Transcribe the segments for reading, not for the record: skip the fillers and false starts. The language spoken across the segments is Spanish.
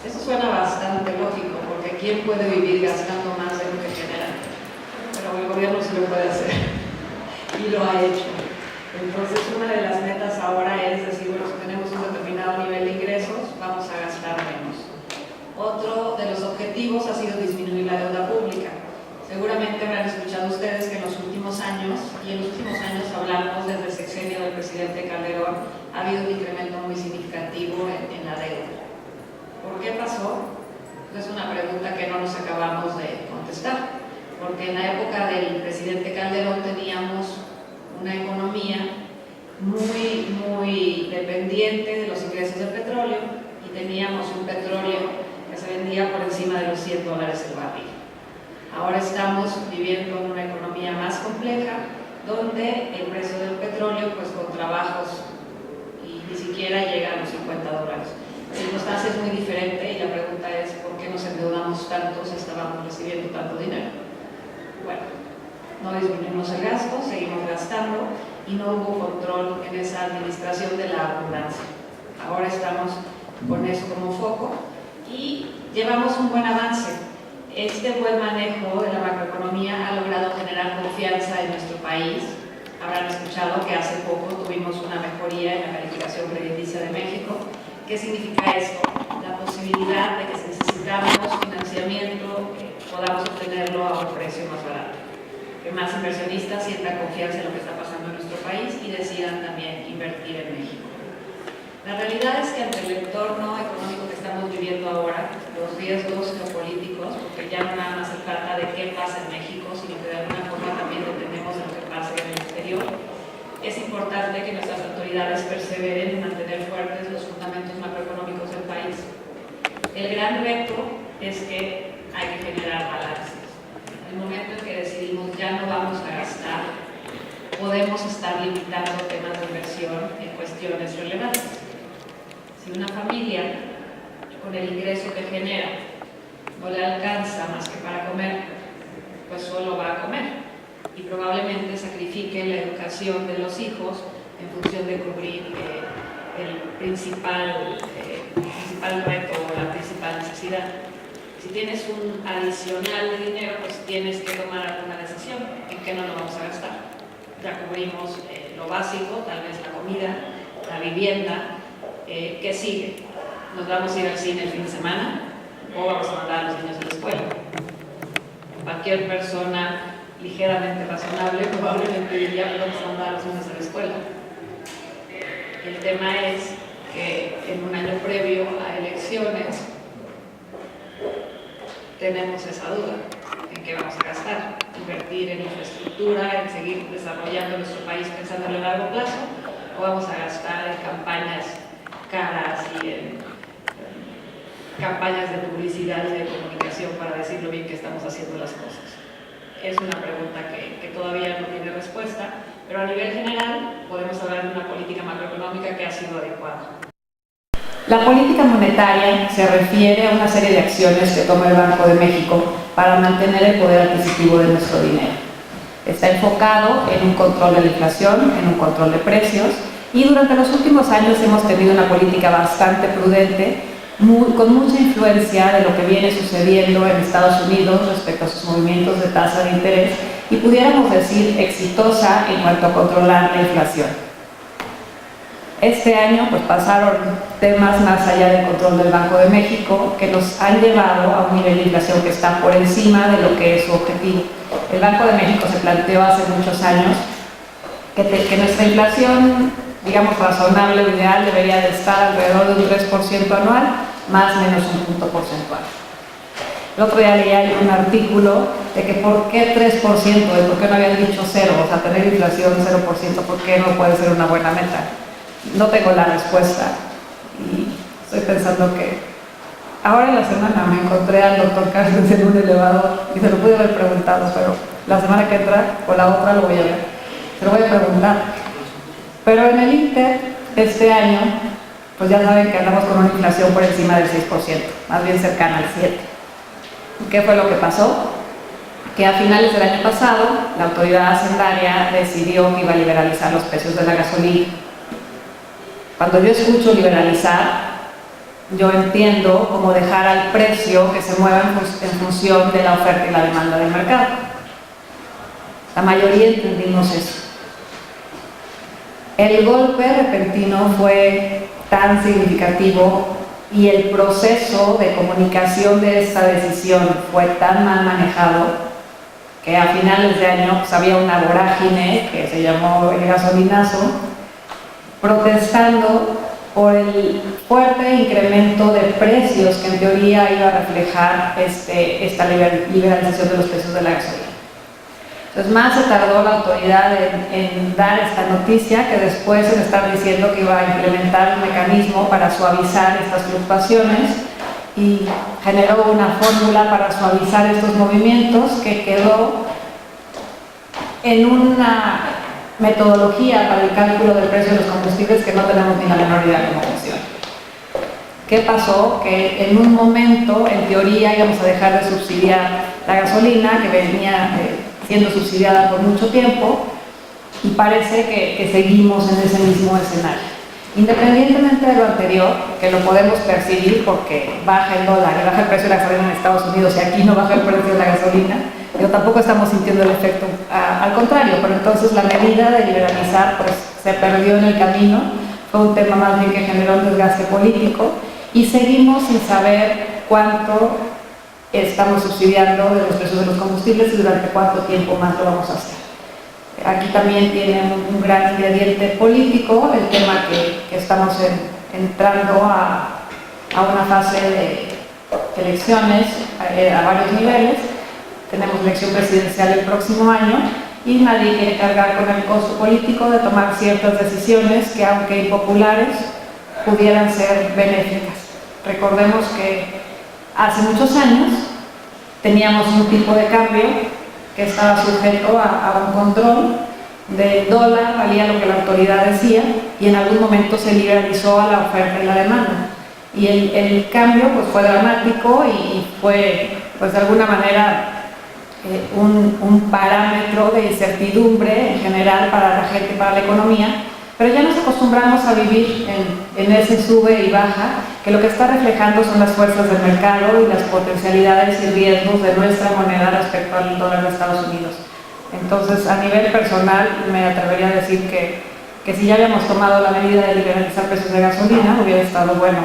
Eso suena bastante lógico, porque ¿quién puede vivir gastando más de lo que genera? Pero el gobierno sí lo puede hacer y lo ha hecho. Entonces, una de las metas ahora es decir, bueno, si tenemos un determinado nivel de ingresos, vamos a gastar menos. Otro de los objetivos ha sido disminuir la deuda pública. Seguramente habrán escuchado ustedes que en los últimos años, y en los últimos años hablamos desde el sexenio del presidente Calderón, ha habido un incremento muy significativo en la deuda. ¿Por qué pasó? Es una pregunta que no nos acabamos de contestar, porque en la época del presidente Calderón teníamos una economía muy dependiente de los ingresos del petróleo y teníamos un petróleo que se vendía por encima de los $100 el barril. Ahora estamos viviendo una economía más compleja, donde el precio del petróleo, pues con trabajos, y ni siquiera llega a los $50. La circunstancia es muy diferente y la pregunta es ¿por qué nos endeudamos tanto si estábamos recibiendo tanto dinero? Bueno, no disminuimos el gasto, seguimos gastando y no hubo control en esa administración de la abundancia. Ahora estamos con eso como foco y llevamos un buen avance. Este buen manejo de la macroeconomía ha logrado generar confianza en nuestro país. Habrán escuchado que hace poco tuvimos una mejoría en la calificación crediticia de México. ¿Qué significa esto? La posibilidad de que si necesitamos financiamiento podamos obtenerlo a un precio más barato. Que más inversionistas sientan confianza en lo que está pasando en nuestro país y decidan también invertir en México. La realidad es que ante el entorno económico que estamos viviendo ahora, los riesgos geopolíticos, porque ya no nada más se trata de qué pasa en México, sino que de alguna forma también dependemos de lo que pase en el exterior, es importante que nuestras autoridades perseveren en mantener fuertes los fundamentos macroeconómicos del país. El gran reto es que hay que generar balances. En el momento en que decidimos ya no vamos a gastar, podemos estar limitando temas de inversión en cuestiones relevantes. Si una familia con el ingreso que genera no le alcanza más que para comer, pues solo va a comer y probablemente sacrifique la educación de los hijos en función de cubrir el principal reto o la principal necesidad. Si tienes un adicional de dinero, pues tienes que tomar alguna decisión en qué no lo vamos a gastar. Ya cubrimos lo básico, tal vez la comida, la vivienda. ¿Qué sigue? ¿Nos vamos a ir al cine el fin de semana o vamos a mandar a los niños a la escuela? Cualquier persona ligeramente razonable probablemente diría que vamos a mandar a los niños a la escuela. El tema es que en un año previo a elecciones tenemos esa duda en qué vamos a gastar, invertir en infraestructura, en seguir desarrollando nuestro país pensando en el largo plazo, o vamos a gastar en campañas caras y en campañas de publicidad y de comunicación para decir lo bien que estamos haciendo las cosas. Es una pregunta que todavía no tiene respuesta, pero a nivel general podemos hablar de una política macroeconómica que ha sido adecuada. La política monetaria se refiere a una serie de acciones que toma el Banco de México para mantener el poder adquisitivo de nuestro dinero. Está enfocado en un control de la inflación, en un control de precios, y durante los últimos años hemos tenido una política bastante prudente, con mucha influencia de lo que viene sucediendo en Estados Unidos respecto a sus movimientos de tasa de interés y pudiéramos decir exitosa en cuanto a controlar la inflación. Este año pues pasaron temas más allá del control del Banco de México que nos han llevado a un nivel de inflación que está por encima de lo que es su objetivo. El Banco de México se planteó hace muchos años que nuestra inflación, digamos, razonable o ideal debería de estar alrededor de un 3% anual, más o menos un punto porcentual. El otro día leía un artículo de que por qué 3%, de por qué no habían dicho 0, o sea, tener inflación 0%, ¿por qué no puede ser una buena meta? No tengo la respuesta y estoy pensando que ahora en la semana me encontré al doctor Carlos en un elevador y se lo pude haber preguntado, pero la semana que entra o la otra lo voy a ver, se lo voy a preguntar. Pero en el Inter, este año, pues ya saben que andamos con una inflación por encima del 6%, más bien cercana al 7%. ¿Qué fue lo que pasó? Que a finales del año pasado, la autoridad hacendaria decidió que iba a liberalizar los precios de la gasolina. Cuando yo escucho liberalizar, yo entiendo como dejar al precio que se mueva en función de la oferta y la demanda del mercado. La mayoría entendimos eso. El golpe repentino fue tan significativo y el proceso de comunicación de esta decisión fue tan mal manejado que a finales de año pues, había una vorágine que se llamó el gasolinazo, protestando por el fuerte incremento de precios que en teoría iba a reflejar esta liberalización de los precios de la gasolina. Entonces más se tardó la autoridad en dar esta noticia que después en estar diciendo que iba a implementar un mecanismo para suavizar estas fluctuaciones y generó una fórmula para suavizar estos movimientos que quedó en una metodología para el cálculo del precio de los combustibles que no tenemos ni la menor idea de cómo funciona. ¿Qué pasó? Que en un momento, en teoría, íbamos a dejar de subsidiar la gasolina, que venía siendo subsidiada por mucho tiempo, y parece que seguimos en ese mismo escenario. Independientemente de lo anterior, que lo podemos percibir porque baja el dólar y baja el precio de la gasolina en Estados Unidos y aquí no baja el precio de la gasolina, pero tampoco estamos sintiendo el efecto al contrario, pero entonces la medida de liberalizar pues se perdió en el camino, fue un tema más bien que generó un desgaste político y seguimos sin saber cuánto estamos subsidiando de los precios de los combustibles y durante cuánto tiempo más lo vamos a hacer. Aquí también tiene un gran ingrediente político, el tema que estamos entrando a una fase de elecciones a varios niveles. Tenemos elección presidencial el próximo año y nadie quiere cargar con el costo político de tomar ciertas decisiones que, aunque impopulares, pudieran ser benéficas. Recordemos que hace muchos años teníamos un tipo de cambio que estaba sujeto a un control del dólar, valía lo que la autoridad decía, y en algún momento se liberalizó a la oferta y la demanda. Y el cambio pues, fue dramático y fue, pues, de alguna manera, un parámetro de incertidumbre en general para la gente y para la economía, pero ya nos acostumbramos a vivir en ese sube y baja, que lo que está reflejando son las fuerzas del mercado y las potencialidades y riesgos de nuestra moneda respecto al dólar de Estados Unidos. Entonces, a nivel personal, me atrevería a decir que si ya habíamos tomado la medida de liberalizar precios de gasolina, hubiera estado bueno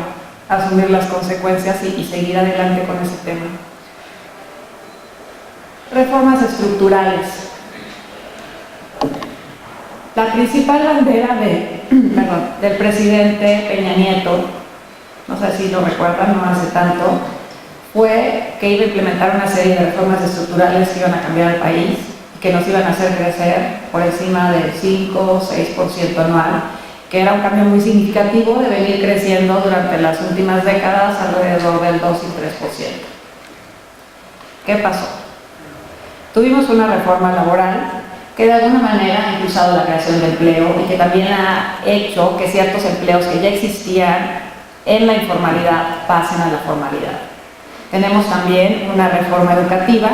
asumir las consecuencias y seguir adelante con ese tema. Reformas estructurales. La principal bandera del presidente Peña Nieto, no sé si lo recuerdan, no hace tanto, fue que iba a implementar una serie de reformas estructurales que iban a cambiar el país y que nos iban a hacer crecer por encima del 5 o 6% anual, que era un cambio muy significativo de venir creciendo durante las últimas décadas alrededor del 2 y 3%. ¿Qué pasó? Tuvimos una reforma laboral que de alguna manera ha impulsado la creación de empleo y que también ha hecho que ciertos empleos que ya existían en la informalidad pasen a la formalidad. Tenemos también una reforma educativa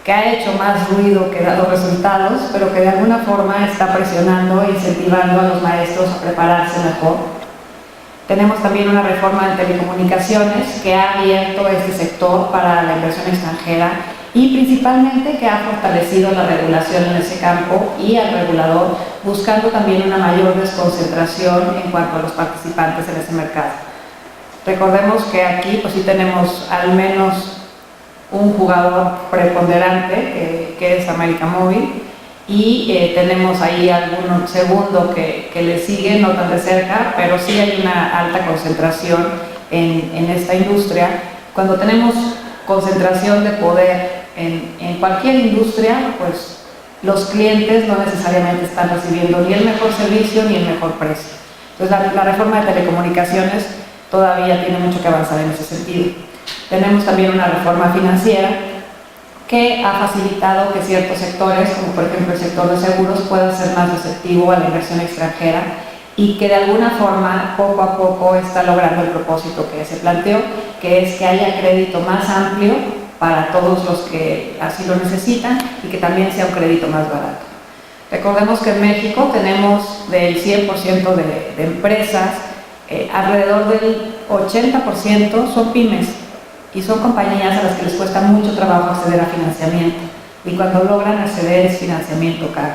que ha hecho más ruido que dado resultados, pero que de alguna forma está presionando e incentivando a los maestros a prepararse mejor. Tenemos también una reforma de telecomunicaciones que ha abierto este sector para la inversión extranjera y principalmente que ha fortalecido la regulación en ese campo y al regulador, buscando también una mayor desconcentración en cuanto a los participantes en ese mercado. Recordemos que aquí pues sí tenemos al menos un jugador preponderante que es América Móvil y tenemos ahí algún segundo que le sigue, no tan de cerca, pero sí hay una alta concentración en esta industria. Cuando tenemos concentración de poder en cualquier industria, pues los clientes no necesariamente están recibiendo ni el mejor servicio ni el mejor precio. Entonces la reforma de telecomunicaciones todavía tiene mucho que avanzar en ese sentido. Tenemos también una reforma financiera que ha facilitado que ciertos sectores, como por ejemplo el sector de seguros, puedan ser más receptivo a la inversión extranjera y que de alguna forma poco a poco está logrando el propósito que se planteó, que es que haya crédito más amplio para todos los que así lo necesitan y que también sea un crédito más barato. Recordemos que en México tenemos del 100% de empresas alrededor del 80% son pymes y son compañías a las que les cuesta mucho trabajo acceder a financiamiento, y cuando logran acceder es financiamiento caro.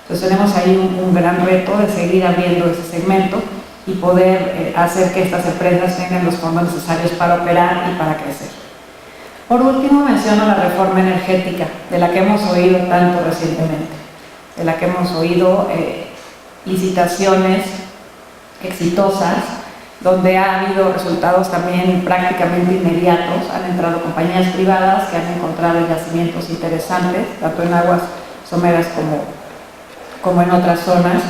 Entonces tenemos ahí un gran reto de seguir abriendo ese segmento y poder hacer que estas empresas tengan los fondos necesarios para operar y para crecer. Por último, menciono la reforma energética, de la que hemos oído tanto recientemente, de la que hemos oído licitaciones exitosas, donde ha habido resultados también prácticamente inmediatos. Han entrado compañías privadas que han encontrado yacimientos interesantes, tanto en aguas someras como en otras zonas.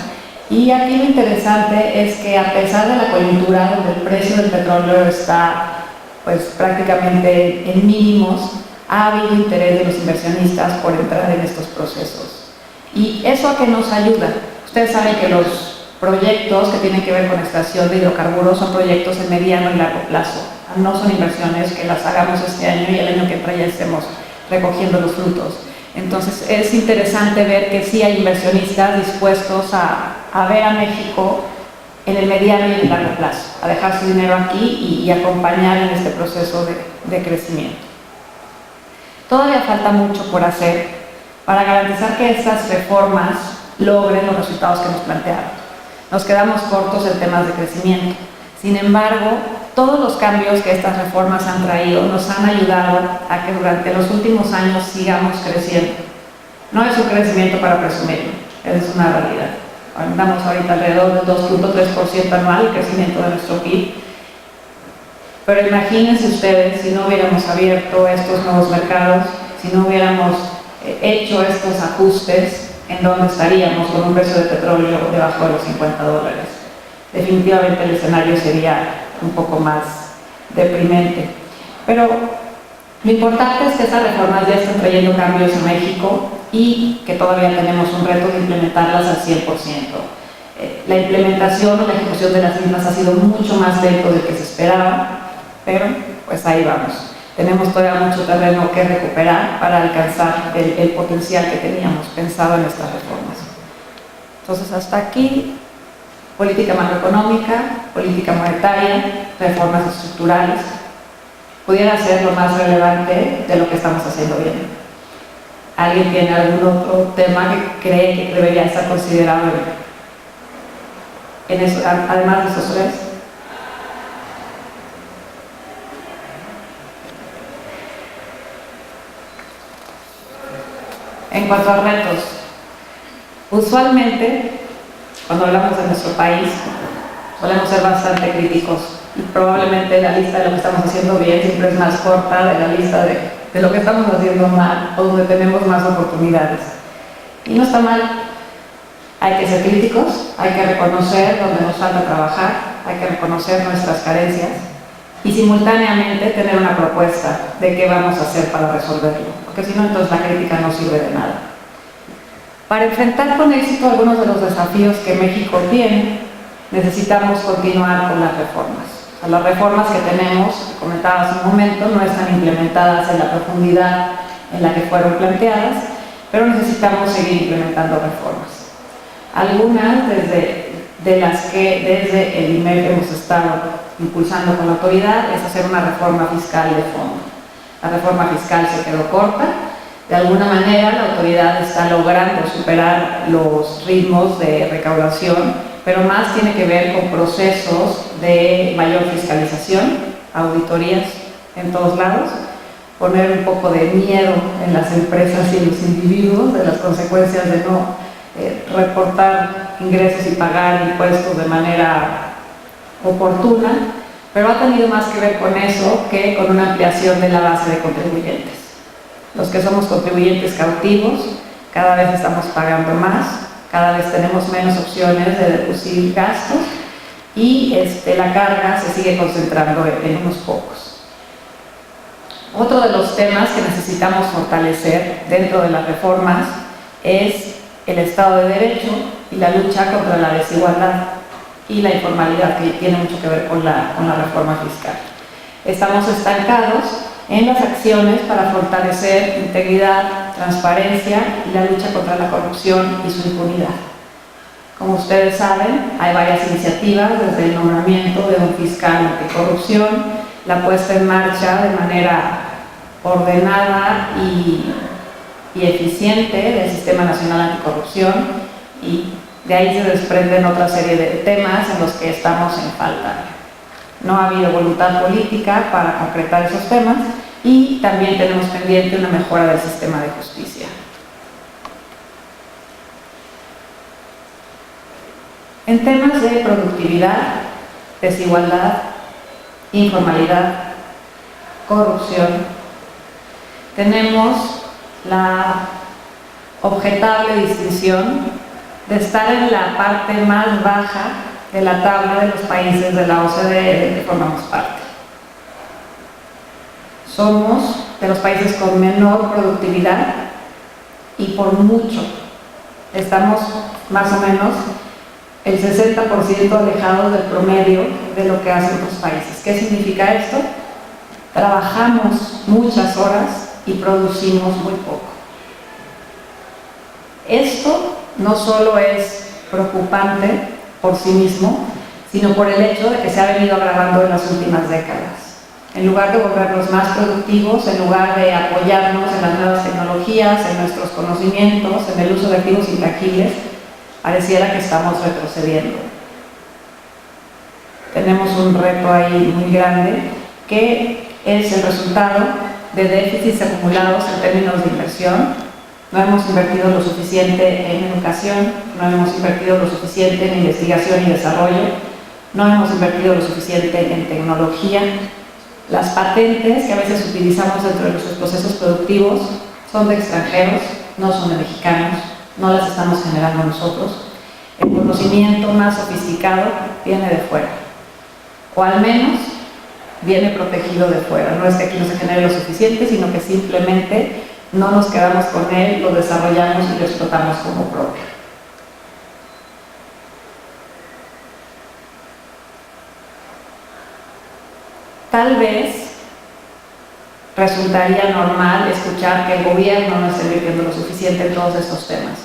Y aquí lo interesante es que, a pesar de la coyuntura donde el precio del petróleo está pues prácticamente en mínimos, ha habido interés de los inversionistas por entrar en estos procesos. ¿Y eso a qué nos ayuda? Ustedes saben que los proyectos que tienen que ver con extracción de hidrocarburos son proyectos en mediano y largo plazo. No son inversiones que las hagamos este año y el año que entra ya estemos recogiendo los frutos. Entonces es interesante ver que sí hay inversionistas dispuestos a ver a México en el mediano y en el largo plazo, a dejar su dinero aquí y acompañar en este proceso de crecimiento. Todavía falta mucho por hacer para garantizar que estas reformas logren los resultados que nos plantearon. Nos quedamos cortos en temas de crecimiento. Sin embargo, todos los cambios que estas reformas han traído nos han ayudado a que durante los últimos años sigamos creciendo. No es un crecimiento para presumir, es una realidad. Andamos ahorita alrededor del 2.3% anual el crecimiento de nuestro PIB. Pero imagínense ustedes si no hubiéramos abierto estos nuevos mercados, si no hubiéramos hecho estos ajustes, en dónde estaríamos con un precio de petróleo debajo de los $50. Definitivamente el escenario sería un poco más deprimente. Pero lo importante es que estas reformas ya están trayendo cambios en México y que todavía tenemos un reto de implementarlas al 100%. La implementación o la ejecución de las mismas ha sido mucho más lento de lo que se esperaba, pero pues ahí vamos. Tenemos todavía mucho terreno que recuperar para alcanzar el potencial que teníamos pensado en estas reformas. Entonces, hasta aquí, política macroeconómica, política monetaria, reformas estructurales, pudiera ser lo más relevante de lo que estamos haciendo bien. ¿Alguien tiene algún otro tema que cree que debería estar considerado en eso, además de esos tres? En cuanto a retos, usualmente, cuando hablamos de nuestro país, solemos ser bastante críticos y probablemente la lista de lo que estamos haciendo bien siempre es más corta de la lista de lo que estamos haciendo mal o donde tenemos más oportunidades. Y no está mal. Hay que ser críticos, hay que reconocer donde nos falta trabajar, hay que reconocer nuestras carencias y simultáneamente tener una propuesta de qué vamos a hacer para resolverlo, porque si no, entonces la crítica no sirve de nada. Para enfrentar con éxito algunos de los desafíos que México tiene, necesitamos continuar con las reformas. O sea, las reformas que tenemos, que comentaba hace un momento, no están implementadas en la profundidad en la que fueron planteadas, pero necesitamos seguir implementando reformas. Algunas de las que desde el IMEF hemos estado impulsando con la autoridad es hacer una reforma fiscal de fondo. La reforma fiscal se quedó corta. De alguna manera la autoridad está logrando superar los ritmos de recaudación, pero más tiene que ver con procesos de mayor fiscalización, auditorías en todos lados, poner un poco de miedo en las empresas y en los individuos de las consecuencias de no reportar ingresos y pagar impuestos de manera oportuna, pero ha tenido más que ver con eso que con una ampliación de la base de contribuyentes. Los que somos contribuyentes cautivos, cada vez estamos pagando más, cada vez tenemos menos opciones de deducir gastos y la carga se sigue concentrando en unos pocos. Otro de los temas que necesitamos fortalecer dentro de las reformas es el Estado de Derecho y la lucha contra la desigualdad y la informalidad, que tiene mucho que ver con la reforma fiscal. Estamos estancados en las acciones para fortalecer integridad, transparencia y la lucha contra la corrupción y su impunidad. Como ustedes saben, hay varias iniciativas, desde el nombramiento de un fiscal anticorrupción, la puesta en marcha de manera ordenada y eficiente del Sistema Nacional Anticorrupción, y de ahí se desprenden otra serie de temas en los que estamos en falta. No ha habido voluntad política para concretar esos temas, y también tenemos pendiente una mejora del sistema de justicia. En temas de productividad, desigualdad, informalidad, corrupción, tenemos la objetable distinción de estar en la parte más baja de la tabla de los países de la OCDE de que formamos parte. Somos de los países con menor productividad y por mucho. Estamos más o menos el 60% alejados del promedio de lo que hacen otros países. ¿Qué significa esto? Trabajamos muchas horas y producimos muy poco. Esto no solo es preocupante por sí mismo, sino por el hecho de que se ha venido agravando en las últimas décadas. En lugar de volvernos más productivos, en lugar de apoyarnos en las nuevas tecnologías, en nuestros conocimientos, en el uso de activos intangibles, pareciera que estamos retrocediendo. Tenemos un reto ahí muy grande, que es el resultado de déficits acumulados en términos de inversión. No hemos invertido lo suficiente en educación, no hemos invertido lo suficiente en investigación y desarrollo, no hemos invertido lo suficiente en tecnología. Las patentes que a veces utilizamos dentro de nuestros procesos productivos son de extranjeros, no son de mexicanos, no las estamos generando nosotros. El conocimiento más sofisticado viene de fuera, o al menos viene protegido de fuera. No es que aquí no se genere lo suficiente, sino que simplemente no nos quedamos con él, lo desarrollamos y lo explotamos como propio. Tal vez resultaría normal escuchar que el gobierno no está invirtiendo lo suficiente en todos estos temas,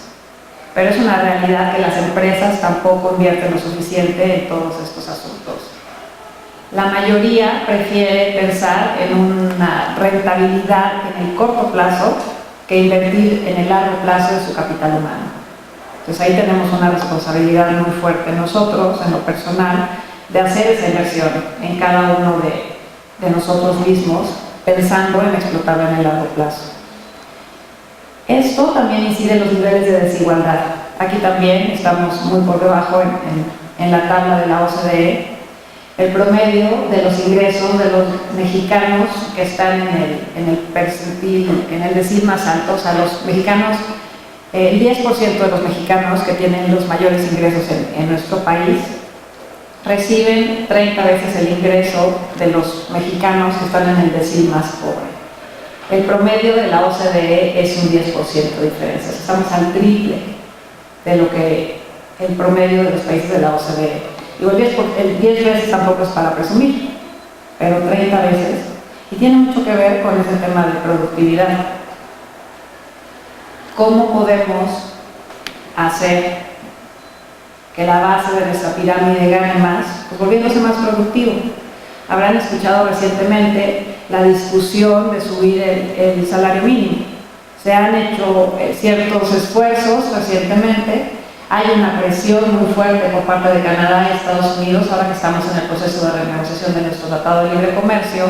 pero es una realidad que las empresas tampoco invierten lo suficiente en todos estos asuntos. La mayoría prefiere pensar en una rentabilidad en el corto plazo que invertir en el largo plazo de su capital humano. Entonces ahí tenemos una responsabilidad muy fuerte nosotros, en lo personal, de hacer esa inversión en cada uno de nosotros mismos, pensando en explotarlo en el largo plazo. Esto también incide en los niveles de desigualdad. Aquí también estamos muy por debajo en la tabla de la OCDE. El promedio de los ingresos de los mexicanos que están en el percentil, en el decil más alto, o sea, los mexicanos, el 10% de los mexicanos que tienen los mayores ingresos en nuestro país reciben 30 veces el ingreso de los mexicanos que están en el decil más pobre. El promedio de la OCDE es un 10% de diferencia. Estamos al triple de lo que el promedio de los países de la OCDE. Digo, el 10 veces tampoco es para presumir, pero 30 veces. Y tiene mucho que ver con ese tema de productividad. ¿Cómo podemos hacer que la base de nuestra pirámide gane más? Pues volviéndose más productivo. Habrán escuchado recientemente la discusión de subir el salario mínimo. Se han hecho ciertos esfuerzos recientemente. Hay una presión muy fuerte por parte de Canadá y Estados Unidos, ahora que estamos en el proceso de renegociación de nuestro Tratado de Libre Comercio,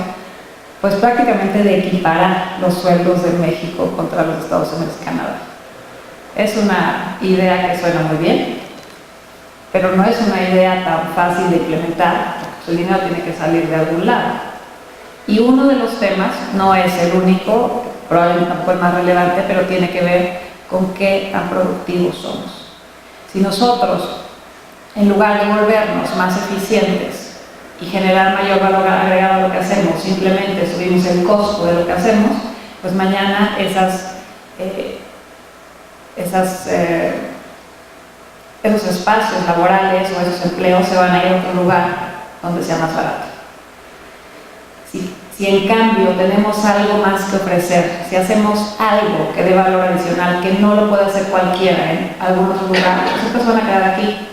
pues prácticamente de equiparar los sueldos de México contra los Estados Unidos y Canadá. Es una idea que suena muy bien, pero no es una idea tan fácil de implementar, porque el dinero tiene que salir de algún lado. Y uno de los temas, no es el único, probablemente tampoco el más relevante, pero tiene que ver con qué tan productivos somos. Si nosotros, en lugar de volvernos más eficientes y generar mayor valor agregado a lo que hacemos, simplemente subimos el costo de lo que hacemos, pues mañana esos espacios laborales o esos empleos se van a ir a otro lugar donde sea más barato. Si en cambio tenemos algo más que ofrecer, si hacemos algo que dé valor adicional, que no lo puede hacer cualquiera en algunos lugares, pues van a quedar aquí,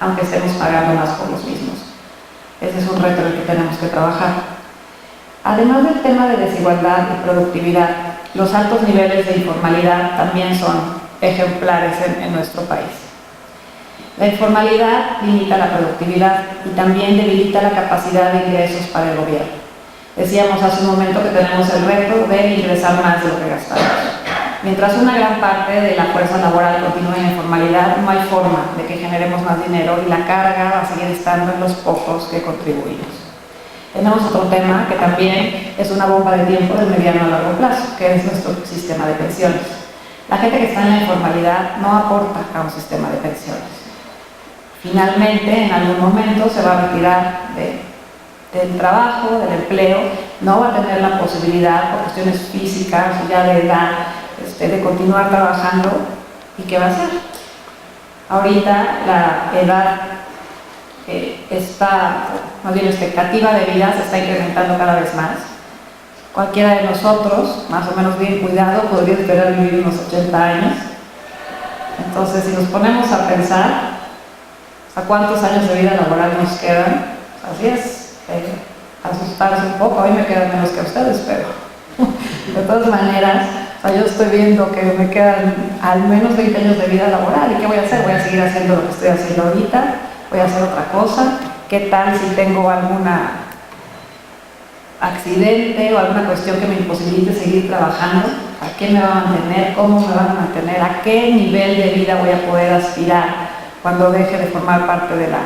aunque estemos pagando más por los mismos. Ese es un reto en el que tenemos que trabajar. Además del tema de desigualdad y productividad, los altos niveles de informalidad también son ejemplares en nuestro país. La informalidad limita la productividad y también debilita la capacidad de ingresos para el gobierno. Decíamos hace un momento que tenemos el reto de ingresar más de lo que gastamos. Mientras una gran parte de la fuerza laboral continúe en la informalidad, no hay forma de que generemos más dinero y la carga va a seguir estando en los pocos que contribuimos. Tenemos otro tema que también es una bomba de tiempo del mediano a largo plazo, que es nuestro sistema de pensiones. La gente que está en la informalidad no aporta a un sistema de pensiones. Finalmente, en algún momento se va a retirar del trabajo, del empleo, no va a tener la posibilidad, por cuestiones físicas, ya de edad, de continuar trabajando. ¿Y qué va a hacer? Ahorita la edad más bien la expectativa de vida se está incrementando cada vez más. Cualquiera de nosotros, más o menos bien cuidado, podría esperar vivir unos 80 años. Entonces, si nos ponemos a pensar a cuántos años de vida laboral nos quedan, así es, asustarse un poco. A mí me quedan menos que a ustedes, pero de todas maneras, yo estoy viendo que me quedan al menos 20 años de vida laboral. ¿Y qué voy a hacer? Voy a seguir haciendo lo que estoy haciendo ahorita, voy a hacer otra cosa. ¿Qué tal si tengo algún accidente o alguna cuestión que me imposibilite seguir trabajando? ¿A qué me va a mantener? ¿Cómo me van a mantener? ¿A qué nivel de vida voy a poder aspirar cuando deje de formar parte de la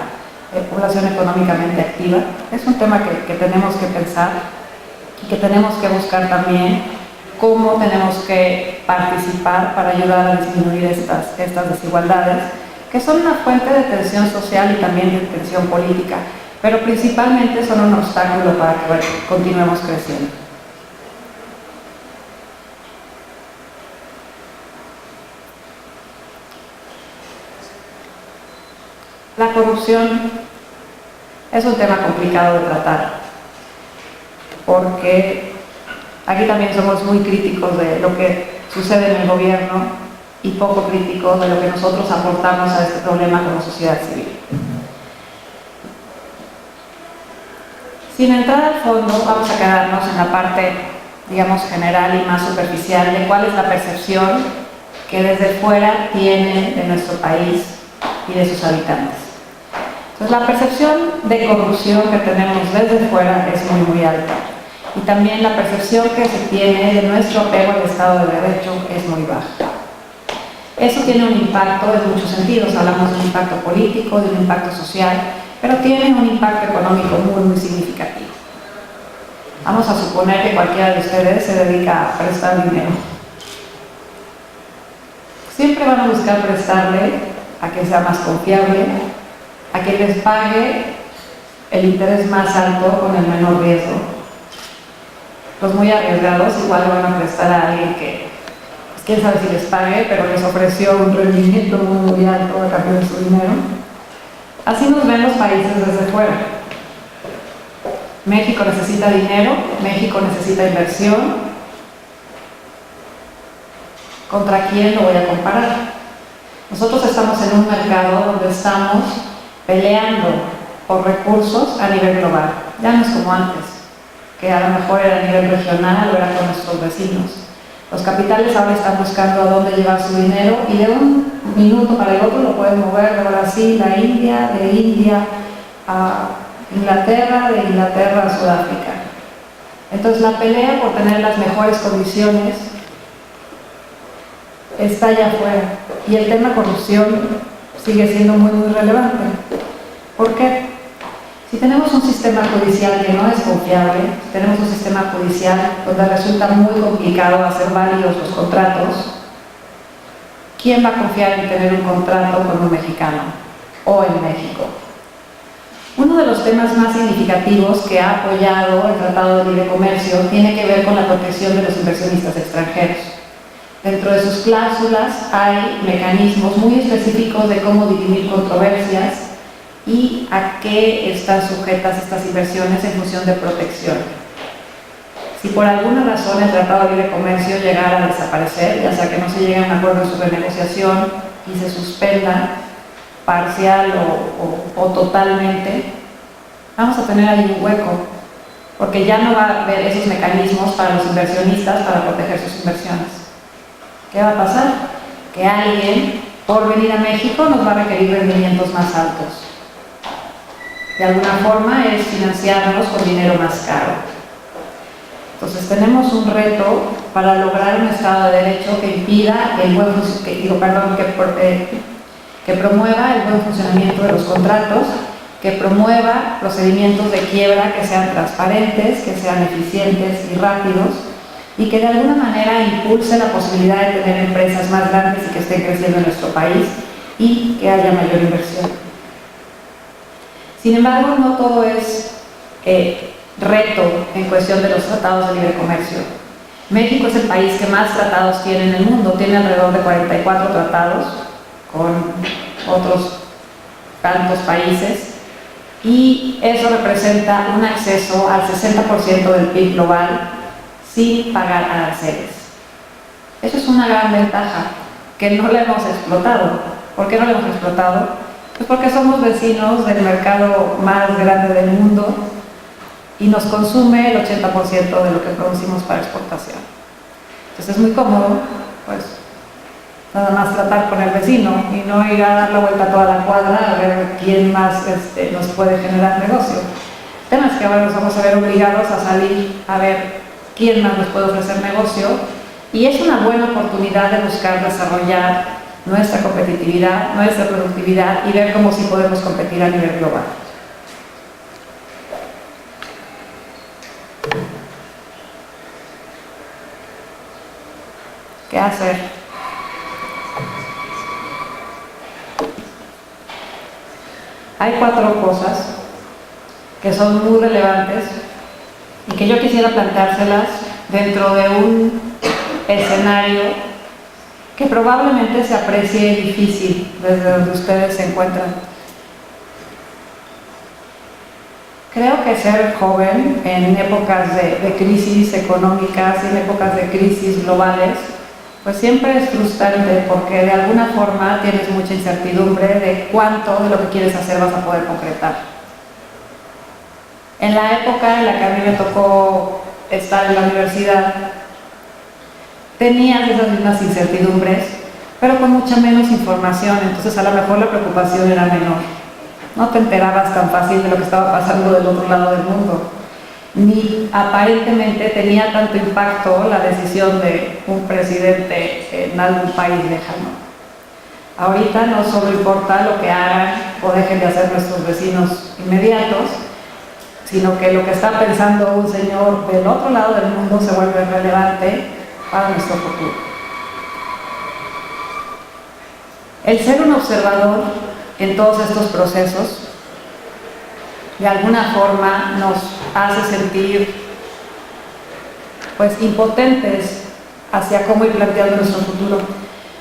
población económicamente activa? Es un tema que tenemos que pensar y que tenemos que buscar también cómo tenemos que participar para ayudar a disminuir estas desigualdades, que son una fuente de tensión social y también de tensión política, pero principalmente son un obstáculo para que continuemos creciendo. La corrupción es un tema complicado de tratar, porque aquí también somos muy críticos de lo que sucede en el gobierno y poco críticos de lo que nosotros aportamos a este problema como sociedad civil. Sin entrar al fondo, vamos a quedarnos en la parte, digamos, general y más superficial de cuál es la percepción que desde fuera tienen de nuestro país y de sus habitantes. Entonces, la percepción de corrupción que tenemos desde fuera es muy, muy alta. Y también la percepción que se tiene de nuestro apego al Estado de Derecho es muy baja. Eso tiene un impacto en muchos sentidos. Hablamos de un impacto político, de un impacto social, pero tiene un impacto económico muy, muy significativo. Vamos a suponer que cualquiera de ustedes se dedica a prestar dinero. Siempre van a buscar prestarle a quien sea más confiable, a quien les pague el interés más alto con el menor riesgo. Los muy arriesgados igual van a prestar a alguien que, pues, quién sabe si les pague, pero les ofreció un rendimiento muy, muy alto a cambio de su dinero. Así nos ven los países desde fuera. México necesita dinero, México necesita inversión. ¿Contra quién lo voy a comparar? Nosotros estamos en un mercado donde estamos peleando por recursos a nivel global. Ya no es como antes, que a lo mejor era a nivel regional o era con nuestros vecinos. Los capitales ahora están buscando a dónde llevar su dinero y de un minuto para el otro lo pueden mover de Brasil a India, de India a Inglaterra, de Inglaterra a Sudáfrica. Entonces la pelea por tener las mejores condiciones está allá afuera y el tema corrupción sigue siendo muy, muy relevante. ¿Por qué? Si tenemos un sistema judicial que no es confiable, si tenemos un sistema judicial donde resulta muy complicado hacer válidos los contratos, ¿quién va a confiar en tener un contrato con un mexicano o en México? Uno de los temas más significativos que ha apoyado el Tratado de Libre Comercio tiene que ver con la protección de los inversionistas extranjeros. Dentro de sus cláusulas hay mecanismos muy específicos de cómo dirimir controversias y a qué están sujetas estas inversiones en función de protección. Si por alguna razón el Tratado de Libre Comercio llegara a desaparecer, ya sea que no se llegue a un acuerdo en su renegociación y se suspenda parcial o totalmente, vamos a tener ahí un hueco, porque ya no va a haber esos mecanismos para los inversionistas para proteger sus inversiones. ¿Qué va a pasar? Que alguien, por venir a México, nos va a requerir rendimientos más altos. De alguna forma es financiarnos con dinero más caro. Entonces tenemos un reto para lograr un Estado de Derecho que impida el buen que promueva el buen funcionamiento de los contratos, que promueva procedimientos de quiebra que sean transparentes, que sean eficientes y rápidos, y que de alguna manera impulse la posibilidad de tener empresas más grandes y que estén creciendo en nuestro país y que haya mayor inversión. Sin embargo, no todo es reto en cuestión de los tratados de libre comercio. México es el país que más tratados tiene en el mundo, tiene alrededor de 44 tratados con otros tantos países, y eso representa un acceso al 60% del PIB global sin pagar aranceles. Eso es una gran ventaja que no la hemos explotado. ¿Por qué no la hemos explotado? Pues porque somos vecinos del mercado más grande del mundo y nos consume el 80% de lo que producimos para exportación. Entonces es muy cómodo, pues, nada más tratar con el vecino y no ir a dar la vuelta a toda la cuadra a ver quién más nos puede generar negocio. El tema es que ahora nos vamos a ver obligados a salir a ver quién más nos puede ofrecer negocio, y es una buena oportunidad de buscar desarrollar nuestra competitividad, nuestra productividad y ver cómo sí podemos competir a nivel global. ¿Qué hacer? Hay 4 cosas que son muy relevantes y que yo quisiera planteárselas dentro de un escenario que probablemente se aprecie difícil desde donde ustedes se encuentran. Creo que ser joven en épocas de crisis económicas y en épocas de crisis globales, pues siempre es frustrante, porque de alguna forma tienes mucha incertidumbre de cuánto de lo que quieres hacer vas a poder concretar. En la época en la que a mí me tocó estar en la universidad, tenías esas mismas incertidumbres, pero con mucha menos información, entonces a lo mejor la preocupación era menor. No te enterabas tan fácil de lo que estaba pasando del otro lado del mundo, ni aparentemente tenía tanto impacto la decisión de un presidente en algún país lejano. Ahorita no solo importa lo que hagan o dejen de hacer nuestros vecinos inmediatos, sino que lo que está pensando un señor del otro lado del mundo se vuelve relevante para nuestro futuro. El ser un observador en todos estos procesos de alguna forma nos hace sentir pues impotentes hacia cómo ir planteando nuestro futuro.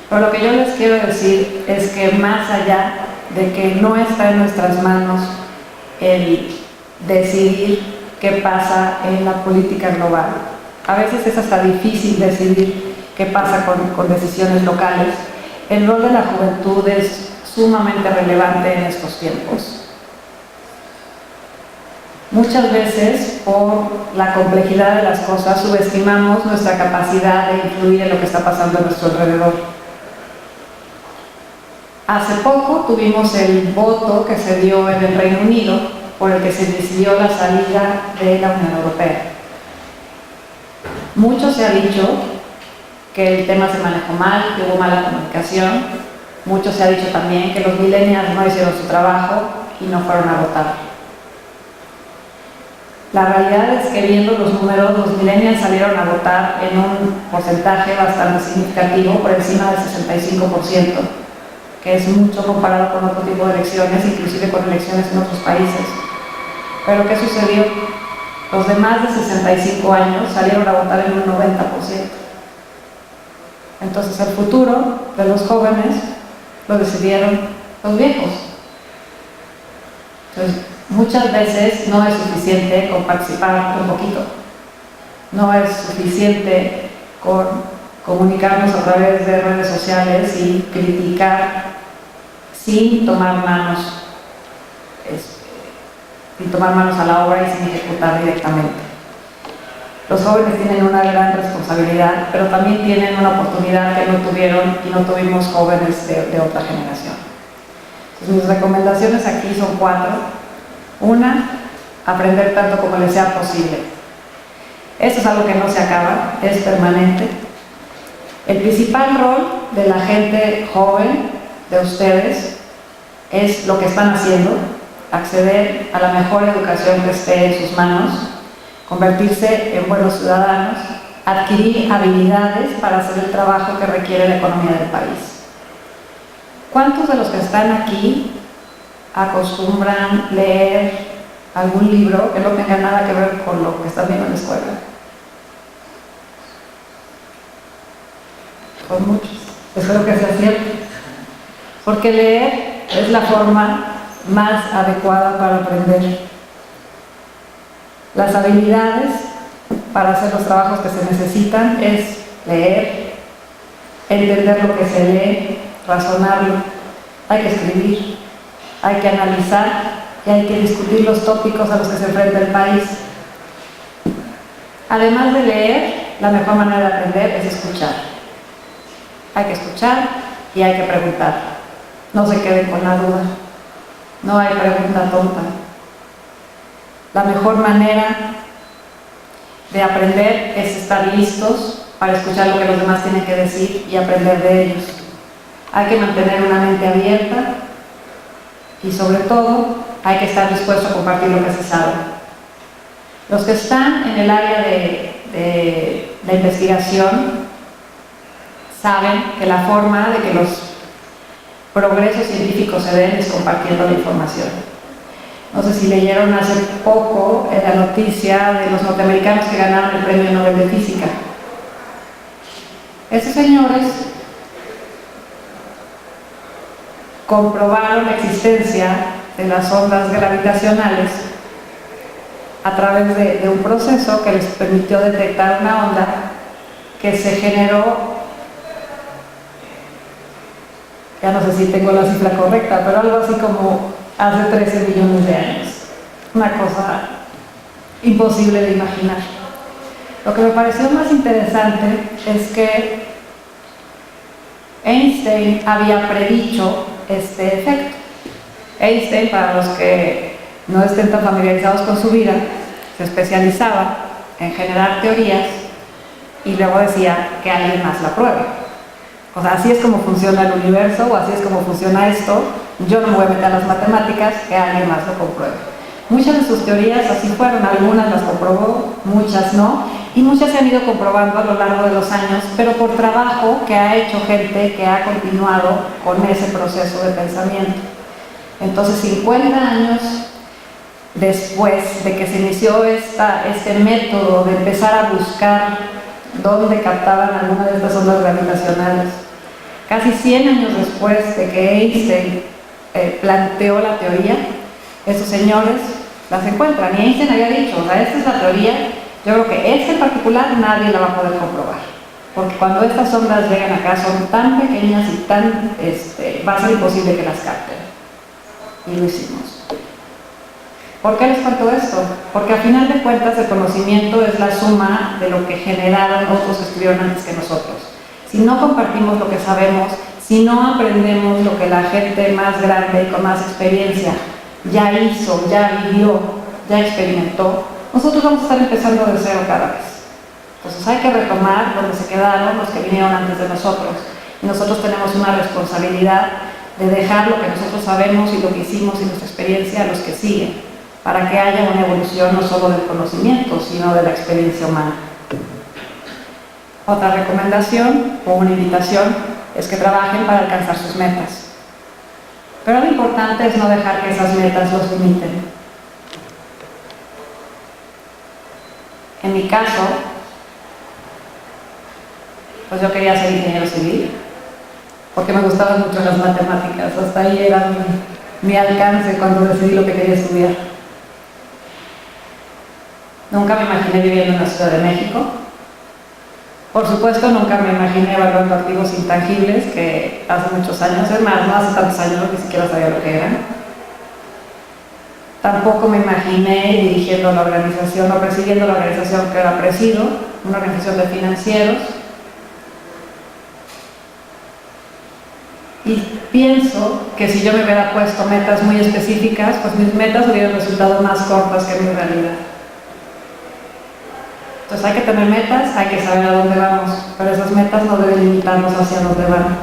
Pero lo que yo les quiero decir es que más allá de que no está en nuestras manos el decidir qué pasa en la política global, a veces es hasta difícil decidir qué pasa con decisiones locales, el rol de la juventud es sumamente relevante en estos tiempos. Muchas veces, por la complejidad de las cosas, subestimamos nuestra capacidad de influir en lo que está pasando a nuestro alrededor. Hace poco tuvimos el voto que se dio en el Reino Unido por el que se decidió la salida de la Unión Europea. Mucho se ha dicho que el tema se manejó mal, que hubo mala comunicación. Mucho se ha dicho también que los millennials no hicieron su trabajo y no fueron a votar. La realidad es que, viendo los números, los millennials salieron a votar en un porcentaje bastante significativo, por encima del 65%, que es mucho comparado con otro tipo de elecciones, inclusive con elecciones en otros países. Pero ¿qué sucedió? Los de más de 65 años salieron a votar en un 90%. Entonces el futuro de los jóvenes lo decidieron los viejos. Entonces, muchas veces no es suficiente con participar un poquito. No es suficiente con comunicarnos a través de redes sociales y criticar sin tomar manos a la obra y sin ejecutar directamente. Los jóvenes tienen una gran responsabilidad, pero también tienen una oportunidad que no tuvieron y no tuvimos jóvenes de otra generación. Entonces, mis recomendaciones aquí son 4. Una, aprender tanto como les sea posible. Esto es algo que no se acaba, es permanente. El principal rol de la gente joven, de ustedes, es lo que están haciendo, acceder a la mejor educación que esté en sus manos, convertirse en buenos ciudadanos, adquirir habilidades para hacer el trabajo que requiere la economía del país. ¿Cuántos de los que están aquí acostumbran leer algún libro que no tenga nada que ver con lo que están viendo en la escuela? Con muchos. Espero que sea cierto. Porque leer es la forma más adecuada para aprender. Las habilidades para hacer los trabajos que se necesitan es leer, entender lo que se lee, razonarlo. Hay que escribir, hay que analizar y hay que discutir los tópicos a los que se enfrenta el país. Además de leer, la mejor manera de aprender es escuchar. Hay que escuchar y hay que preguntar. No se queden con la duda. No hay pregunta tonta. La mejor manera de aprender es estar listos para escuchar lo que los demás tienen que decir y aprender de ellos. Hay que mantener una mente abierta y, sobre todo, hay que estar dispuesto a compartir lo que se sabe. Los que están en el área de la investigación saben que la forma de que los progresos científicos se den es compartiendo la información. No sé si leyeron hace poco la noticia de los norteamericanos que ganaron el Premio Nobel de Física. Estos señores comprobaron la existencia de las ondas gravitacionales a través de un proceso que les permitió detectar una onda que se generó, ya no sé si tengo la cifra correcta, pero algo así como hace 13 millones de años. Una cosa imposible de imaginar. Lo que me pareció más interesante es que Einstein había predicho este efecto. Einstein, para los que no estén tan familiarizados con su vida, se especializaba en generar teorías y luego decía que alguien más la pruebe. O sea, así es como funciona el universo, o así es como funciona esto. Yo no me voy a meter a las matemáticas, que alguien más lo compruebe. Muchas de sus teorías así fueron, algunas las comprobó, muchas no, y muchas se han ido comprobando a lo largo de los años, pero por trabajo que ha hecho gente que ha continuado con ese proceso de pensamiento. Entonces, 50 años después de que se inició este método de empezar a buscar dónde captaban alguna de estas ondas gravitacionales, casi 100 años después de que Einstein planteó la teoría, esos señores las encuentran. Y Einstein había dicho, o sea, esta es la teoría, yo creo que esta en particular nadie la va a poder comprobar, porque cuando estas ondas llegan acá son tan pequeñas y tan, va a ser imposible que las capten. Y lo hicimos. ¿Por qué les cuento esto? Porque a final de cuentas el conocimiento es la suma de lo que generaron otros que estuvieron antes que nosotros. Si no compartimos lo que sabemos, si no aprendemos lo que la gente más grande y con más experiencia ya hizo, ya vivió, ya experimentó, nosotros vamos a estar empezando de cero cada vez. Entonces hay que retomar donde se quedaron los que vinieron antes de nosotros. Y nosotros tenemos una responsabilidad de dejar lo que nosotros sabemos y lo que hicimos y nuestra experiencia a los que siguen, para que haya una evolución no solo del conocimiento, sino de la experiencia humana. Otra recomendación o una invitación es que trabajen para alcanzar sus metas. Pero lo importante es no dejar que esas metas los limiten. En mi caso, pues yo quería ser ingeniero civil, porque me gustaban mucho las matemáticas. Hasta ahí era mi alcance cuando decidí lo que quería estudiar. Nunca me imaginé viviendo en la Ciudad de México. Por supuesto, nunca me imaginé evaluando activos intangibles, que hace muchos años, es más, no hace tantos años, ni siquiera sabía lo que eran. Tampoco me imaginé dirigiendo la organización o presidiendo la organización que ahora presido, una organización de financieros. Y pienso que si yo me hubiera puesto metas muy específicas, pues mis metas hubieran resultado más cortas que mi realidad. Entonces hay que tener metas, hay que saber a dónde vamos, pero esas metas no deben limitarnos hacia dónde van.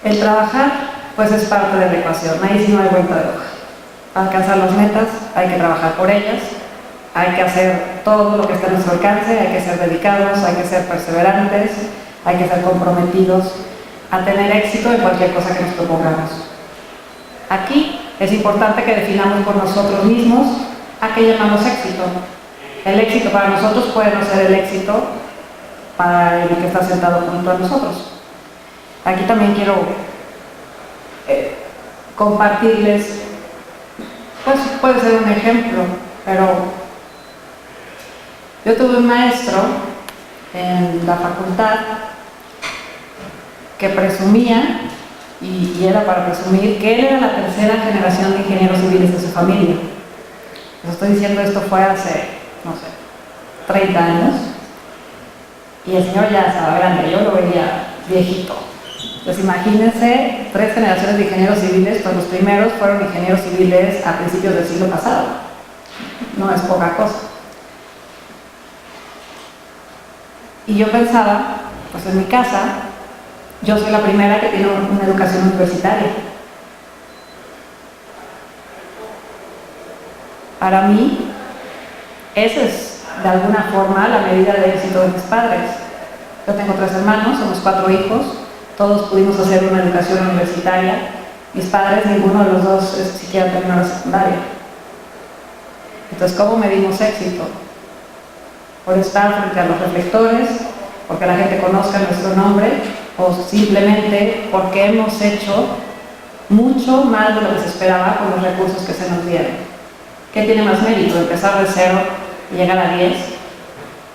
El trabajar, pues es parte de la ecuación, ahí sí no hay vuelta de hoja. Para alcanzar las metas hay que trabajar por ellas, hay que hacer todo lo que esté a nuestro alcance, hay que ser dedicados, hay que ser perseverantes, hay que ser comprometidos a tener éxito en cualquier cosa que nos propongamos. Aquí es importante que definamos por nosotros mismos a qué llamamos éxito. El éxito para nosotros puede no ser el éxito para el que está sentado junto a nosotros. Aquí también quiero compartirles, pues puede ser un ejemplo, pero yo tuve un maestro en la facultad que presumía, y era para presumir, que él era la tercera generación de ingenieros civiles de su familia. Les estoy diciendo, esto fue hace, no sé, 30 años, y el señor ya estaba grande, yo lo veía viejito. Entonces imagínense, 3 generaciones de ingenieros civiles, pues los primeros fueron ingenieros civiles a principios del siglo pasado. No es poca cosa. Y yo pensaba, pues en mi casa, yo soy la primera que tiene una educación universitaria. Para mí, esa es de alguna forma la medida de éxito de mis padres. Yo tengo 3 hermanos, somos 4 hijos, todos pudimos hacer una educación universitaria. Mis padres, ninguno de los dos siquiera terminó la secundaria. Entonces, ¿cómo medimos éxito? Por estar frente a los reflectores, porque la gente conozca nuestro nombre, o simplemente porque hemos hecho mucho más de lo que se esperaba con los recursos que se nos dieron. ¿Qué tiene más mérito? ¿Empezar de 0 y llegar a 10?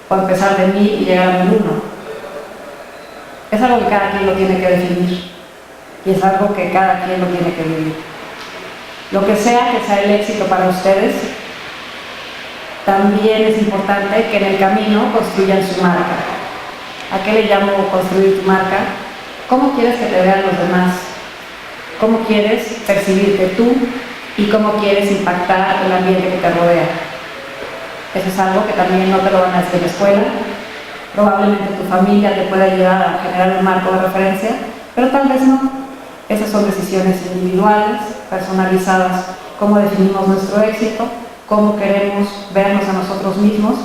¿O empezar de 1000 y llegar a 1001? Es algo que cada quien lo tiene que definir, y es algo que cada quien lo tiene que vivir. Lo que sea el éxito para ustedes, también es importante que en el camino construyan su marca. ¿A qué le llamo construir tu marca? ¿Cómo quieres que te vean los demás? ¿Cómo quieres percibirte tú? ¿Y cómo quieres impactar el ambiente que te rodea? Eso es algo que también no te lo van a decir en la escuela. Probablemente tu familia te puede ayudar a generar un marco de referencia, pero tal vez no. Esas son decisiones individuales, personalizadas. ¿Cómo definimos nuestro éxito? ¿Cómo queremos vernos a nosotros mismos?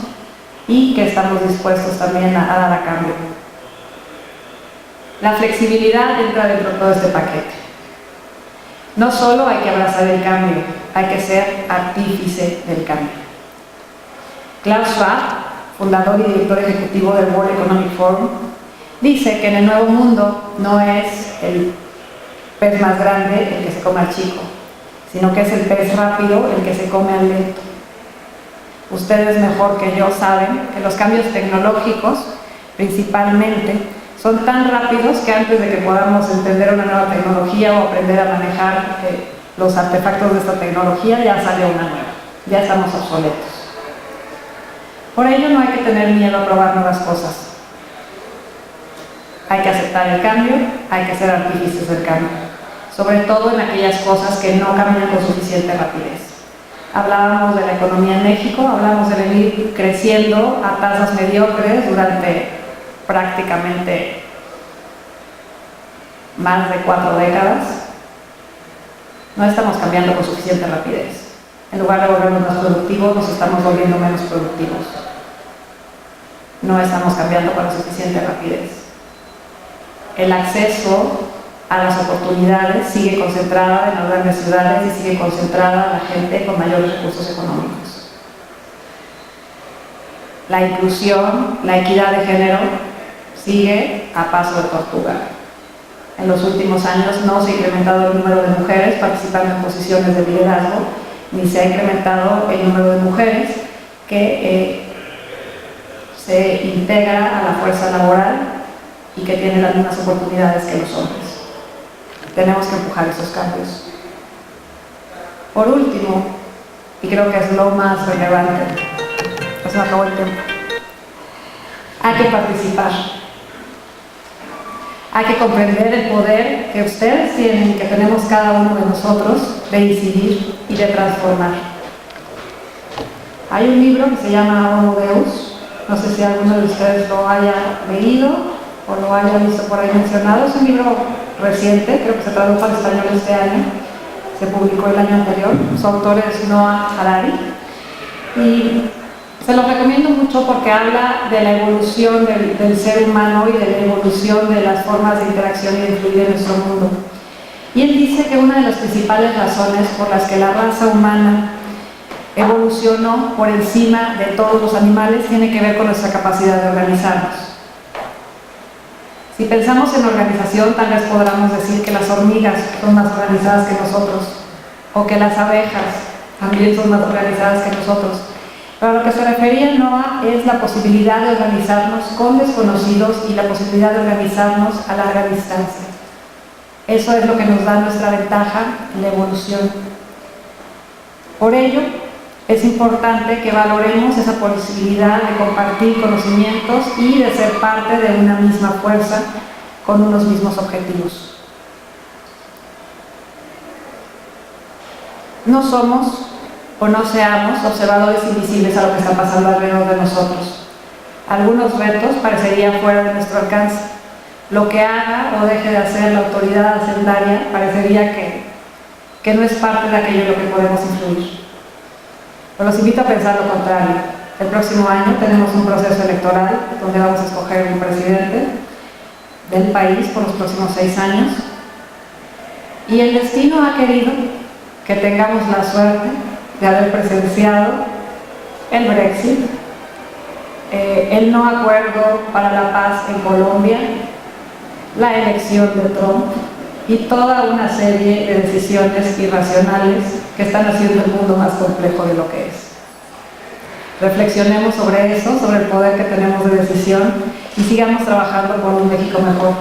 Y que estamos dispuestos también a dar a cambio. La flexibilidad entra dentro de todo este paquete. No solo hay que abrazar el cambio, hay que ser artífice del cambio. Klaus Schwab, fundador y director ejecutivo del World Economic Forum, dice que en el nuevo mundo no es el pez más grande el que se come al chico, sino que es el pez rápido el que se come al lento. Ustedes mejor que yo saben que los cambios tecnológicos, principalmente, son tan rápidos que antes de que podamos entender una nueva tecnología o aprender a manejar los artefactos de esta tecnología, ya sale una nueva, ya estamos obsoletos. Por ello no hay que tener miedo a probar nuevas cosas. Hay que aceptar el cambio, hay que ser artífices del cambio, sobre todo en aquellas cosas que no caminan con suficiente rapidez. Hablábamos de la economía en México, hablamos de venir creciendo a tasas mediocres durante prácticamente más de 4 décadas. No estamos cambiando con suficiente rapidez. En lugar de volvernos más productivos, nos estamos volviendo menos productivos. No estamos cambiando con la suficiente rapidez. El acceso a las oportunidades sigue concentrada en las grandes ciudades y sigue concentrada la gente con mayores recursos económicos. La inclusión, la equidad de género sigue a paso de tortuga. En los últimos años no se ha incrementado el número de mujeres participando en posiciones de liderazgo, ni se ha incrementado el número de mujeres que se integra a la fuerza laboral y que tiene las mismas oportunidades que los hombres. Tenemos que empujar esos cambios. Por último, y creo que es lo más relevante, pues se me acabó el tiempo, hay que participar. Hay que comprender el poder que ustedes tienen, que tenemos cada uno de nosotros, de incidir y de transformar. Hay un libro que se llama Homo Deus, no sé si alguno de ustedes lo haya leído o lo haya visto por ahí mencionado. Es un libro reciente, creo que se tradujo al español este año, se publicó el año anterior. Su autor es Noah Harari y se lo recomiendo mucho porque habla de la evolución del ser humano y de la evolución de las formas de interacción y de influir en nuestro mundo. Y él dice que una de las principales razones por las que la raza humana evolucionó por encima de todos los animales tiene que ver con nuestra capacidad de organizarnos. Si pensamos en organización, tal vez podamos decir que las hormigas son más organizadas que nosotros, o que las abejas también son más organizadas que nosotros. Pero a lo que se refería Noah es la posibilidad de organizarnos con desconocidos y la posibilidad de organizarnos a larga distancia. Eso es lo que nos da nuestra ventaja en la evolución. Por ello, es importante que valoremos esa posibilidad de compartir conocimientos y de ser parte de una misma fuerza con unos mismos objetivos. No somos o no seamos observadores invisibles a lo que está pasando alrededor de nosotros. Algunos retos parecerían fuera de nuestro alcance. Lo que haga o deje de hacer la autoridad hacendaria parecería que no es parte de aquello en lo que podemos influir. Pero los invito a pensar lo contrario. El próximo año tenemos un proceso electoral donde vamos a escoger un presidente del país por los próximos 6 años. Y el destino ha querido que tengamos la suerte de haber presenciado el Brexit, el no acuerdo para la paz en Colombia, la elección de Trump y toda una serie de decisiones irracionales que están haciendo el mundo más complejo de lo que es. Reflexionemos sobre eso, sobre el poder que tenemos de decisión y sigamos trabajando por un México mejor.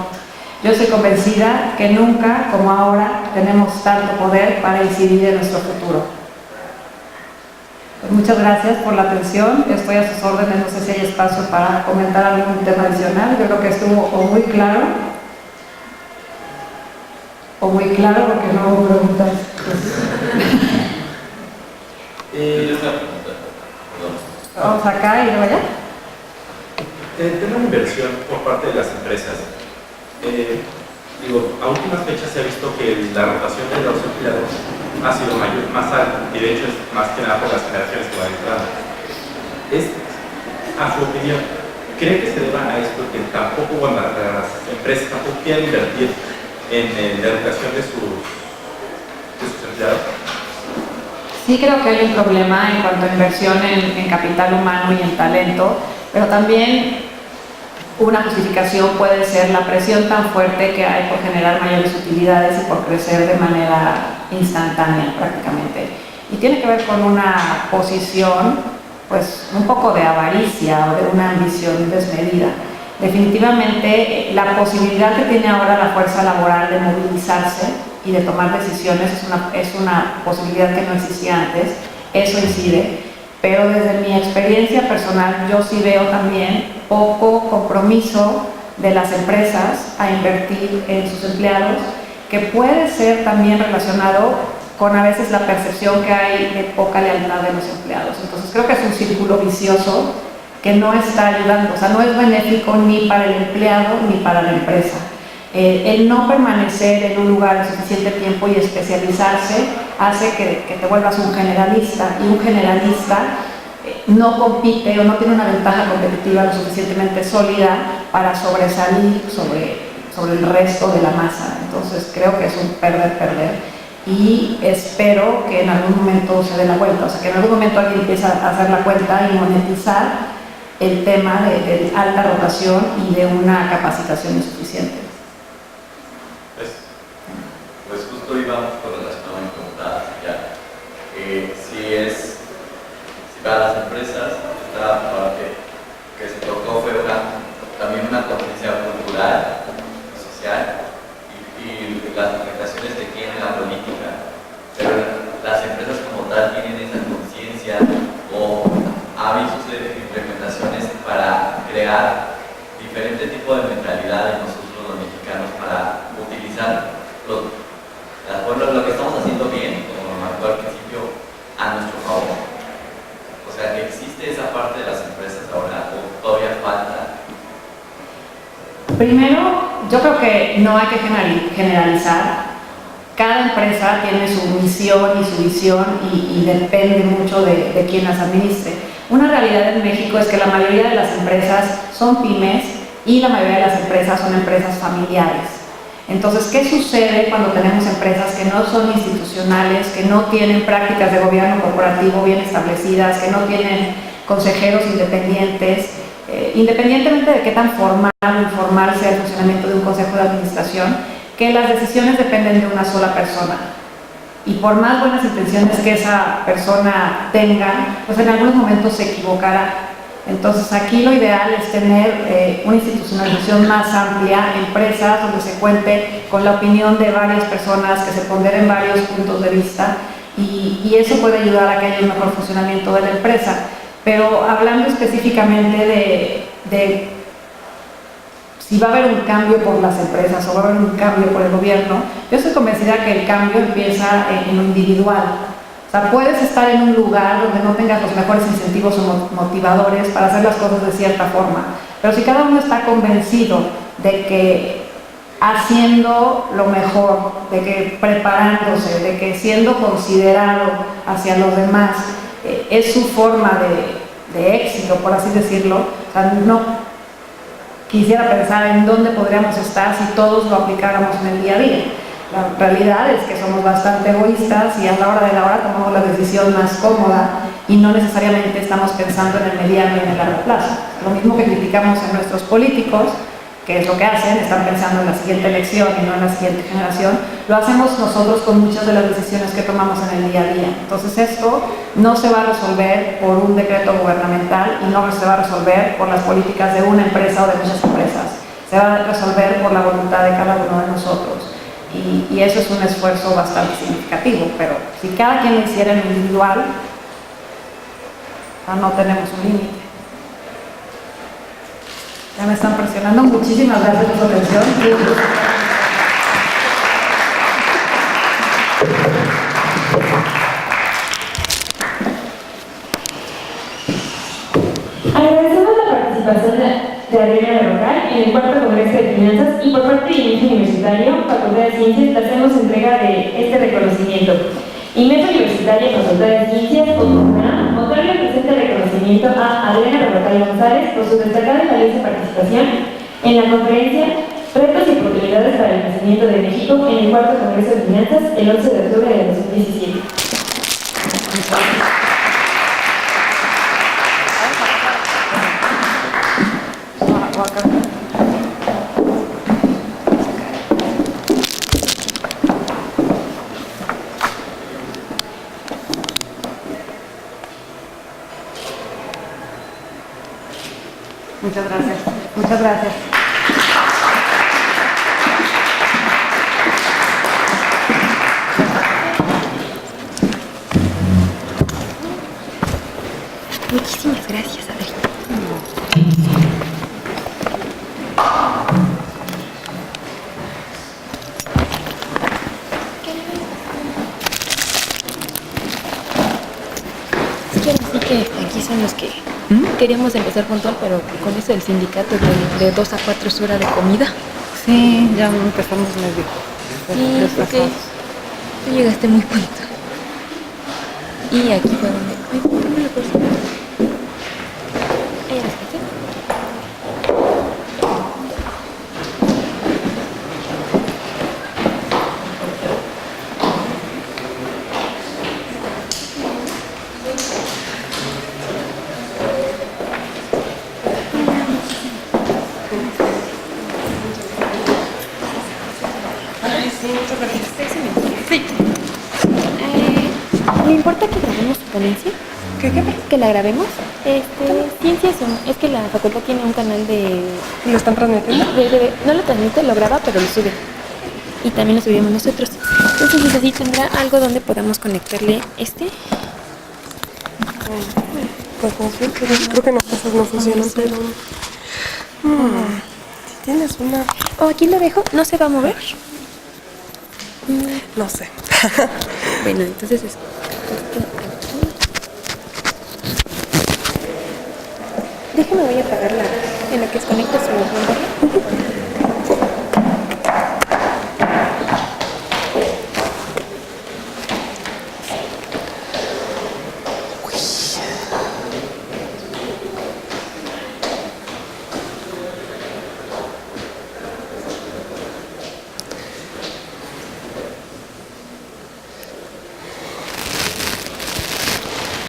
Yo estoy convencida que nunca como ahora tenemos tanto poder para incidir en nuestro futuro. Pues muchas gracias por la atención, estoy a sus órdenes, no sé si hay espacio para comentar algún tema adicional. Yo creo que estuvo o muy claro porque no hubo preguntas. Vamos acá y luego allá. El tema de inversión por parte de las empresas. A últimas fechas se ha visto que la rotación de los empleados ha sido mayor, más alta, y de hecho es más que nada por las generaciones que van entrando. A su opinión, ¿cree que se deba a esto que tampoco, las empresas tampoco quieren invertir en la educación de sus empleados? Sí creo que hay un problema en cuanto a inversión en capital humano y en talento, pero también una justificación puede ser la presión tan fuerte que hay por generar mayores utilidades y por crecer de manera instantánea prácticamente. Y tiene que ver con una posición, pues, un poco de avaricia o de una ambición desmedida. Definitivamente, la posibilidad que tiene ahora la fuerza laboral de movilizarse y de tomar decisiones es una posibilidad que no existía antes. Eso incide. Pero desde mi experiencia personal, yo sí veo también poco compromiso de las empresas a invertir en sus empleados, que puede ser también relacionado con a veces la percepción que hay de poca lealtad de los empleados. Entonces creo que es un círculo vicioso que no está ayudando, o sea, no es benéfico ni para el empleado ni para la empresa. El no permanecer en un lugar el suficiente tiempo y especializarse hace que te vuelvas un generalista, y un generalista no compite o no tiene una ventaja competitiva lo suficientemente sólida para sobresalir sobre el resto de la masa. Entonces creo que es un perder-perder y espero que en algún momento se dé la vuelta, o sea, que en algún momento alguien empiece a hacer la cuenta y monetizar el tema de alta rotación y de una capacitación insuficiente. Pues justo íbamos con relación a mi pregunta ya. Si para las empresas ahora que se tocó fue también una conciencia cultural, social y las afectaciones que tiene la política. Pero las empresas como tal tienen esa conciencia o avisos de implementaciones para crear diferente tipo de mentalidad en nosotros los mexicanos para utilizar lo que estamos haciendo bien, como lo marcó al principio, a nuestro favor. O sea, ¿existe esa parte de las empresas ahora o todavía falta? Primero, yo creo que no hay que generalizar. Cada empresa tiene su misión y su visión y depende mucho de quién las administre. Una realidad en México es que la mayoría de las empresas son pymes y la mayoría de las empresas son empresas familiares. Entonces, ¿qué sucede cuando tenemos empresas que no son institucionales, que no tienen prácticas de gobierno corporativo bien establecidas, que no tienen consejeros independientes? Independientemente de qué tan formal o informal sea el funcionamiento de un consejo de administración, que las decisiones dependen de una sola persona. Y por más buenas intenciones que esa persona tenga, pues en algunos momentos se equivocará. Entonces aquí lo ideal es tener una institucionalización más amplia, empresas donde se cuente con la opinión de varias personas, que se ponderen varios puntos de vista y eso puede ayudar a que haya un mejor funcionamiento de la empresa. Pero hablando específicamente de si va a haber un cambio por las empresas o va a haber un cambio por el gobierno, yo estoy convencida que el cambio empieza en lo individual. O sea, puedes estar en un lugar donde no tengas los mejores incentivos o motivadores para hacer las cosas de cierta forma, pero si cada uno está convencido de que haciendo lo mejor, de que preparándose, de que siendo considerado hacia los demás es su forma de éxito, por así decirlo, o sea, no quisiera pensar en dónde podríamos estar si todos lo aplicáramos en el día a día. La realidad es que somos bastante egoístas y a la hora de la hora tomamos la decisión más cómoda y no necesariamente estamos pensando en el mediano y en el largo plazo. Lo mismo que criticamos en nuestros políticos, que es lo que hacen, están pensando en la siguiente elección y no en la siguiente generación, lo hacemos nosotros con muchas de las decisiones que tomamos en el día a día. Entonces esto no se va a resolver por un decreto gubernamental y no se va a resolver por las políticas de una empresa o de muchas empresas. Se va a resolver por la voluntad de cada uno de nosotros. Y eso es un esfuerzo bastante significativo, pero si cada quien lo hiciera en lo individual, no tenemos un límite. Ya me están presionando. Muchísimas gracias por su atención. Agradecemos la participación de Adriana Berrocal en el cuarto Congreso de Finanzas y por parte del INEF Universitario, Facultad de Ciencias, le hacemos entrega de este reconocimiento. INEF Universitaria, Facultad de Ciencias, otorga el presente reconocimiento a Adriana Berrocal González por su destacada y valiosa participación en la conferencia Retos y oportunidades para el crecimiento de México en el cuarto Congreso de Finanzas el 11 de octubre de 2017. Muchas gracias. Muchas gracias. Muchísimas gracias, Adri. Así que aquí son los que queríamos empezar puntual, pero con eso del sindicato de 2 a 4 es hora de comida. Sí, ya empezamos medio. Sí, porque tú llegaste muy pronto. Y aquí fue donde... Ay, ¿por qué no lo puedes poner? ¿Ahí las casas? Sí. ¿Le importa que grabemos su ponencia? ¿Qué? ¿Que la grabemos? Ciencias, es que la facultad tiene un canal de... ¿Lo están transmitiendo? No lo transmite, lo graba, pero lo sube. Y también lo subimos nosotros. Entonces, es así, tendrá algo donde podamos conectarle Pues no sé, creo que en las casas no funcionan, pero... si tienes una... O aquí lo dejo, no se va a mover. No sé. Bueno, entonces es... Déjame, voy a apagarla en lo que desconecta su bombilla.